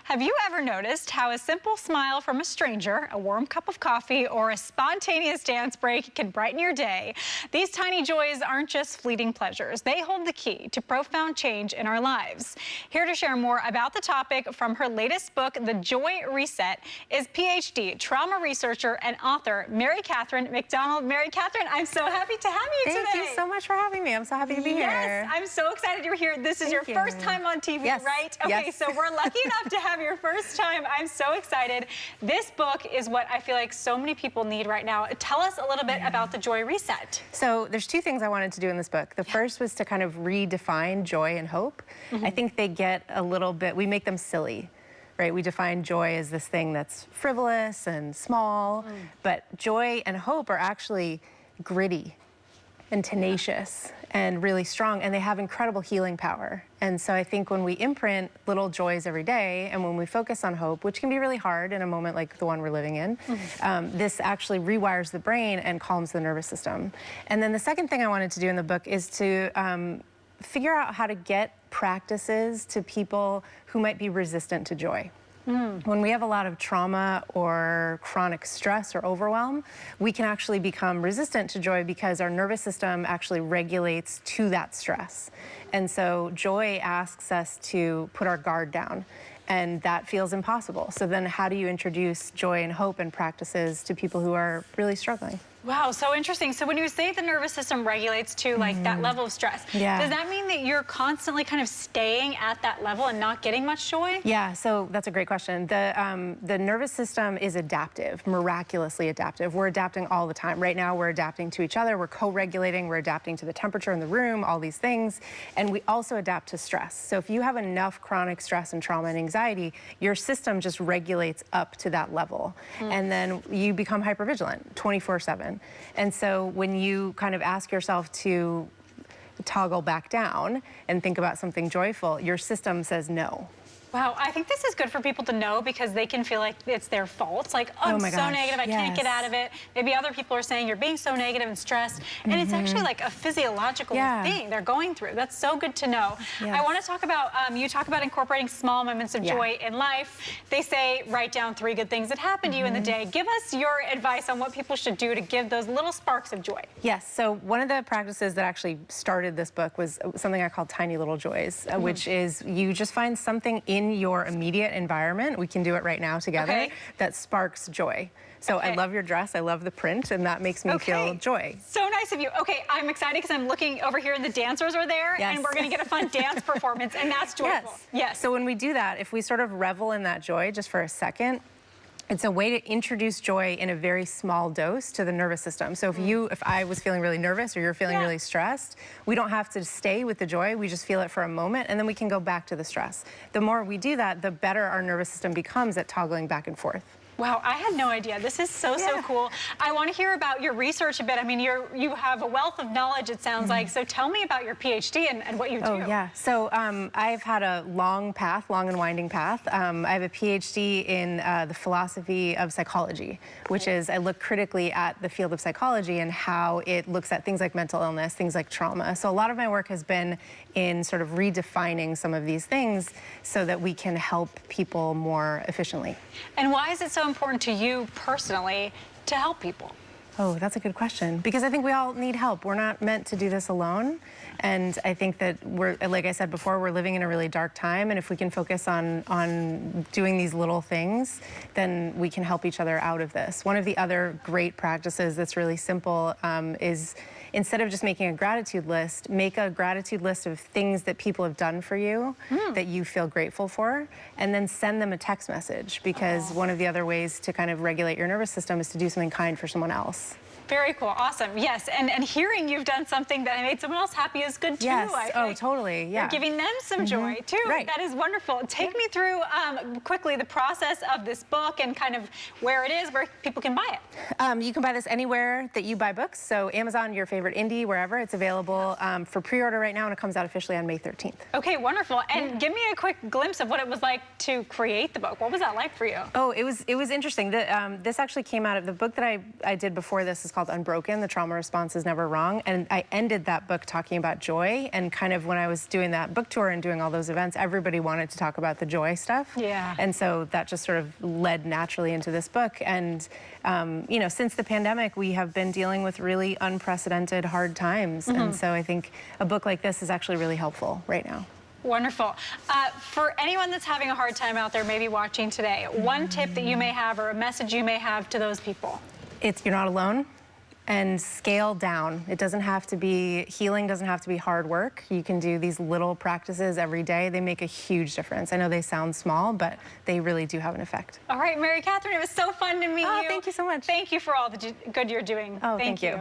Have you ever noticed how a simple smile from a stranger, a warm cup of coffee, or a spontaneous dance break can brighten your day? These tiny joys aren't just fleeting pleasures. They hold the key to profound change in our lives. Here to share more about the topic from her latest book, The Joy Reset, is PhD, trauma researcher, and author Mary Catherine McDonald. Mary Catherine, I'm so happy to have you today. Thank you so much for having me. I'm so happy to be here. Yes, I'm so excited you're here. This is your first time on TV, yes. right? Okay, yes. So we're lucky enough to have your first time. I'm so excited. This book is what I feel like so many people need right now. Tell us a little bit about The Joy Reset. So there's two things I wanted to do in this book. The first was to kind of redefine joy and hope. I think they get a little bit, we make them silly. Right, we define joy as this thing that's frivolous and small, but joy and hope are actually gritty and tenacious and really strong, and they have incredible healing power. And so I think when we imprint little joys every day, and when we focus on hope, which can be really hard in a moment like the one we're living in, this actually rewires the brain and calms the nervous system. And then the second thing I wanted to do in the book is to figure out how to get practices to people who might be resistant to joy. When we have a lot of trauma or chronic stress or overwhelm, we can actually become resistant to joy because our nervous system actually regulates to that stress. And so joy asks us to put our guard down, and that feels impossible. So then how do you introduce joy and hope and practices to people who are really struggling? Wow, so interesting. So when you say the nervous system regulates to like that level of stress, does that mean that you're constantly kind of staying at that level and not getting much joy? Yeah, so that's a great question. The nervous system is adaptive, miraculously adaptive. We're adapting all the time. Right now, we're adapting to each other. We're co-regulating. We're adapting to the temperature in the room, all these things. And we also adapt to stress. So if you have enough chronic stress and trauma and anxiety, your system just regulates up to that level. And then you become hypervigilant 24/7. And so when you kind of ask yourself to toggle back down and think about something joyful, your system says no. Wow, I think this is good for people to know because they can feel like it's their fault. Like, oh, I'm so negative, I can't get out of it. Maybe other people are saying you're being so negative and stressed. And it's actually like a physiological thing they're going through. That's so good to know. I want to talk about, you talk about incorporating small moments of joy in life. They say write down 3 good things that happened to you in the day. Give us your advice on what people should do to give those little sparks of joy. Yes, so one of the practices that actually started this book was something I call Tiny Little Joys, which is you just find something in your immediate environment, we can do it right now together, that sparks joy. So I love your dress, I love the print, and that makes me feel joy. So nice of you. Okay, I'm excited because I'm looking over here and the dancers are there, and we're gonna get a fun dance performance, and that's joyful. Yes. So when we do that, if we sort of revel in that joy just for a second, it's a way to introduce joy in a very small dose to the nervous system. So if I was feeling really nervous or you're feeling really stressed, we don't have to stay with the joy, we just feel it for a moment and then we can go back to the stress. The more we do that, the better our nervous system becomes at toggling back and forth. Wow, I had no idea. This is so cool. I want to hear about your research a bit. I mean, you have a wealth of knowledge, it sounds like. So tell me about your PhD and what you do. Oh, yeah. So I've had a long and winding path. I have a PhD in the philosophy of psychology, which is I look critically at the field of psychology and how it looks at things like mental illness, things like trauma. So a lot of my work has been in sort of redefining some of these things so that we can help people more efficiently. And why is it so important to you personally to help people? Oh, that's a good question. Because I think we all need help. We're not meant to do this alone. And I think that we're, like I said before, we're living in a really dark time. And if we can focus on doing these little things, then we can help each other out of this. One of the other great practices that's really simple is instead of just making a gratitude list, make a gratitude list of things that people have done for you that you feel grateful for, and then send them a text message, because one of the other ways to kind of regulate your nervous system is to do something kind for someone else. Very cool. Awesome. Yes. And hearing you've done something that made someone else happy is good too. Yes. I oh, think. Totally. Yeah. You're giving them some joy too. Right. That is wonderful. Take me through quickly the process of this book and kind of where it is, where people can buy it. You can buy this anywhere that you buy books. So Amazon, your favorite indie, wherever. It's available for pre-order right now, and it comes out officially on May 13th. Okay, wonderful. And give me a quick glimpse of what it was like to create the book. What was that like for you? Oh, it was interesting. This actually came out of the book that I did before this is called called Unbroken, The Trauma Response is Never Wrong. And I ended that book talking about joy. And kind of when I was doing that book tour and doing all those events, everybody wanted to talk about the joy stuff. Yeah. And so that just sort of led naturally into this book. And, you know, since the pandemic, we have been dealing with really unprecedented hard times. And so I think a book like this is actually really helpful right now. Wonderful. For anyone that's having a hard time out there, maybe watching today, one tip that you may have or a message you may have to those people? It's you're not alone, and scale down. It doesn't have to be, healing doesn't have to be hard work. You can do these little practices every day. They make a huge difference. I know they sound small, but they really do have an effect. All right, Mary Catherine, it was so fun to meet you. Thank you so much. Thank you for all the good you're doing. Thank you.